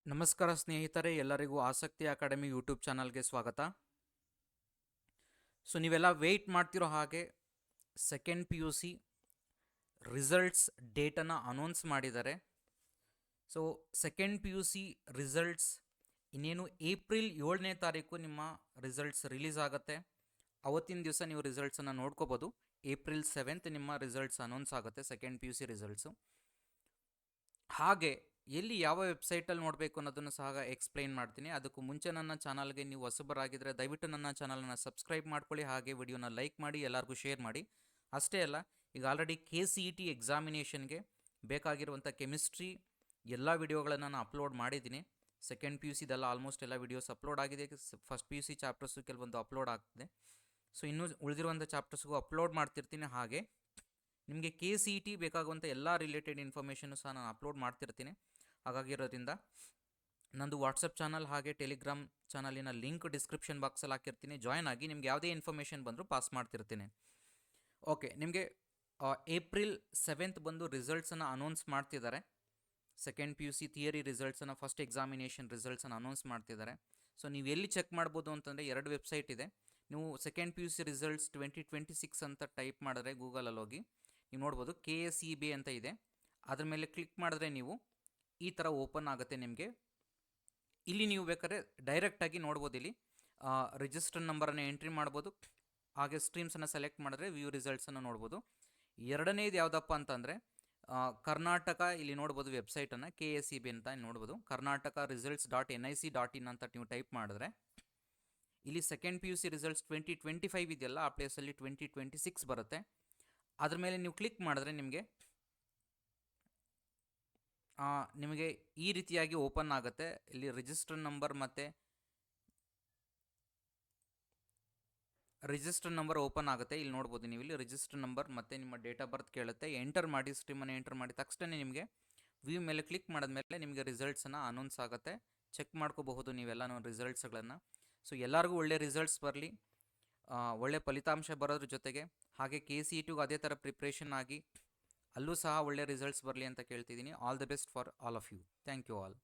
ನಮಸ್ಕಾರ ಸ್ನೇಹಿತರೆ, ಎಲ್ಲರಿಗೂ ಆಸಕ್ತಿ ಅಕಾಡೆಮಿ ಯೂಟ್ಯೂಬ್ ಚಾನಲ್ಗೆ ಸ್ವಾಗತ. ಸೊ ನೀವೆಲ್ಲ ವೆಯ್ಟ್ ಮಾಡ್ತಿರೋ ಹಾಗೆ second P U C results ಡೇಟನ್ನು ಅನೌನ್ಸ್ ಮಾಡಿದ್ದಾರೆ. So second P U C results ಇನ್ನೇನು ಏಪ್ರಿಲ್ 7ನೇ ತಾರೀಕು ನಿಮ್ಮ ರಿಸಲ್ಟ್ಸ್ ರಿಲೀಸ್ ಆಗುತ್ತೆ. ಅವತ್ತಿನ ದಿವಸ ನೀವು ರಿಸಲ್ಟ್ಸನ್ನು ನೋಡ್ಕೋಬೋದು. ಏಪ್ರಿಲ್ 7th ನಿಮ್ಮ ರಿಸಲ್ಟ್ಸ್ ಅನೌನ್ಸ್ ಆಗುತ್ತೆ, second P U C results. ಹಾಗೆ ಎಲ್ಲಿ ಯಾವ ವೆಬ್ಸೈಟಲ್ಲಿ ನೋಡಬೇಕು ಅನ್ನೋದನ್ನು ಸಹ ಎಕ್ಸ್ಪ್ಲೈನ್ ಮಾಡ್ತೀನಿ. ಅದಕ್ಕೂ ಮುಂಚೆ ನನ್ನ ಚಾನಲ್ಗೆ ನೀವು ಹೊಸಬರಾಗಿದ್ದರೆ ದಯವಿಟ್ಟು ನನ್ನ ಚಾನಲನ್ನು ಸಬ್ಸ್ಕ್ರೈಬ್ ಮಾಡ್ಕೊಳ್ಳಿ, ಹಾಗೆ ವಿಡಿಯೋನ ಲೈಕ್ ಮಾಡಿ, ಎಲ್ಲರಿಗೂ ಶೇರ್ ಮಾಡಿ. ಅಷ್ಟೇ ಅಲ್ಲ, ಈಗ ಆಲ್ರೆಡಿ KCET ಎಕ್ಸಾಮಿನೇಷನ್ಗೆ ಬೇಕಾಗಿರುವಂಥ ಕೆಮಿಸ್ಟ್ರಿ ಎಲ್ಲ ವಿಡಿಯೋಗಳನ್ನು ನಾನು ಅಪ್ಲೋಡ್ ಮಾಡಿದ್ದೀನಿ. ಸೆಕೆಂಡ್ ಪಿ ಯು ಸಿದೆಲ್ಲ ಆಲ್ಮೋಸ್ಟ್ ಎಲ್ಲ ವಿಡಿಯೋಸ್ ಅಪ್ಲೋಡ್ ಆಗಿದೆ. First P U C chapters ಕೆಲವೊಂದು ಅಪ್ಲೋಡ್ ಆಗ್ತಿದೆ. ಸೊ ಇನ್ನೂ ಉಳಿದಿರುವಂಥ ಚಾಪ್ಟರ್ಸ್ಗೂ ಅಪ್ಲೋಡ್ ಮಾಡ್ತಿರ್ತೀನಿ. ಹಾಗೆ ನಿಮಗೆ KCET ಬೇಕಾಗುವಂಥ ಎಲ್ಲ ರಿಲೇಟೆಡ್ ಇನ್ಫಾರ್ಮೇಷನ್ನು ಸಹ ನಾನು ಅಪ್ಲೋಡ್ ಮಾಡ್ತಿರ್ತೀನಿ. ಹಾಗಾಗಿರೋದ್ರಿಂದ ನಂದು ವಾಟ್ಸಪ್ ಚಾನಲ್ ಹಾಗೆ ಟೆಲಿಗ್ರಾಮ್ ಚಾನಲಿನ ಲಿಂಕ್ ಡಿಸ್ಕ್ರಿಪ್ಷನ್ ಬಾಕ್ಸಲ್ಲಿ ಹಾಕಿರ್ತೀನಿ. ಜಾಯ್ನ್ ಆಗಿ ನಿಮ್ಗೆ ಯಾವುದೇ ಇನ್ಫಾರ್ಮೇಷನ್ ಬಂದರೂ ಪಾಸ್ ಮಾಡ್ತಿರ್ತೀನಿ. ಓಕೆ, ನಿಮಗೆ ಏಪ್ರಿಲ್ 7th ಬಂದು ರಿಸಲ್ಟ್ಸನ್ನು ಅನೌನ್ಸ್ ಮಾಡ್ತಿದ್ದಾರೆ. Second P U C theory ರಿಸಲ್ಟ್ಸನ್ನು, ಫಸ್ಟ್ ಎಕ್ಸಾಮಿನೇಷನ್ ರಿಸಲ್ಟ್ಸನ್ನು ಅನೌನ್ಸ್ ಮಾಡ್ತಿದ್ದಾರೆ. ಸೊ ನೀವು ಎಲ್ಲಿ ಚೆಕ್ ಮಾಡ್ಬೋದು ಅಂತಂದರೆ 2 ವೆಬ್ಸೈಟ್ ಇದೆ. ನೀವು second P U C results 2026 ಅಂತ ಟೈಪ್ ಮಾಡಿದ್ರೆ ಗೂಗಲಲ್ಲಿ ಹೋಗಿ ನೀವು ನೋಡ್ಬೋದು. KSEB ಅಂತ ಇದೆ, ಅದ್ರ ಮೇಲೆ ಕ್ಲಿಕ್ ಮಾಡಿದ್ರೆ ನೀವು ಈ ಥರ ಓಪನ್ ಆಗುತ್ತೆ ನಿಮಗೆ. ಇಲ್ಲಿ ನೀವು ಬೇಕಾದ್ರೆ ಡೈರೆಕ್ಟಾಗಿ ನೋಡ್ಬೋದು. ಇಲ್ಲಿ ರಿಜಿಸ್ಟರ್ ನಂಬರನ್ನು ಎಂಟ್ರಿ ಮಾಡ್ಬೋದು. ಹಾಗೆ ಸ್ಟ್ರೀಮ್ಸನ್ನು ಸೆಲೆಕ್ಟ್ ಮಾಡಿದ್ರೆ ವ್ಯೂ ರಿಸಲ್ಟ್ಸನ್ನು ನೋಡ್ಬೋದು. ಎರಡನೇದು ಯಾವುದಪ್ಪ ಅಂತಂದರೆ ಕರ್ನಾಟಕ, ಇಲ್ಲಿ ನೋಡ್ಬೋದು ವೆಬ್ಸೈಟನ್ನು KSEB ಅಂತ ನೋಡ್ಬೋದು. ಕರ್ನಾಟಕ results.nic.in ಅಂತ ನೀವು ಟೈಪ್ ಮಾಡಿದ್ರೆ ಇಲ್ಲಿ second P U C results 2025 ಇದೆಯಲ್ಲ, ಆ ಪ್ಲೇಸಲ್ಲಿ 2026 ಬರುತ್ತೆ. ಅದ್ರ ಮೇಲೆ ನೀವು ಕ್ಲಿಕ್ ಮಾಡಿದ್ರೆ ನಿಮಗೆ ಈ ರೀತಿಯಾಗಿ ಓಪನ್ ಆಗುತ್ತೆ. ಇಲ್ಲಿ ರಿಜಿಸ್ಟರ್ ನಂಬರ್ ಓಪನ್ ಆಗುತ್ತೆ. ಇಲ್ಲಿ ನೋಡ್ಬೋದು ನೀವು, ಇಲ್ಲಿ ರಿಜಿಸ್ಟರ್ ನಂಬರ್ ಮತ್ತು ನಿಮ್ಮ ಡೇಟ್ ಆಫ್ ಬರ್ತ್ ಕೇಳುತ್ತೆ. ಎಂಟರ್ ಮಾಡಿ, ಸ್ಟ್ರೀಮನ್ನು ಎಂಟರ್ ಮಾಡಿ ತಕ್ಷಣ ನಿಮಗೆ ವ್ಯೂ ಮೇಲೆ ಕ್ಲಿಕ್ ಮಾಡಿದ್ಮೇಲೆ ನಿಮಗೆ ರಿಸಲ್ಟ್ಸನ್ನು ಅನೌನ್ಸ್ ಆಗುತ್ತೆ. ಚೆಕ್ ಮಾಡ್ಕೋಬಹುದು ನೀವೆಲ್ಲ ರಿಸಲ್ಟ್ಸ್ಗಳನ್ನು. ಸೊ ಎಲ್ಲರಿಗೂ ಒಳ್ಳೆ ರಿಸಲ್ಟ್ಸ್ ಬರಲಿ, ಒಳ್ಳೆ ಫಲಿತಾಂಶ ಬರೋದ್ರ ಜೊತೆಗೆ ಹಾಗೆ KCETಗೂ ಅದೇ ಥರ ಪ್ರಿಪ್ರೇಷನ್ ಆಗಿ ಅಲ್ಲೂ ಸಹ ಒಳ್ಳೆ ರಿಸಲ್ಟ್ಸ್ ಬರಲಿ ಅಂತ ಕೇಳ್ತಿದ್ದೀನಿ. All the best for all of you. Thank you all.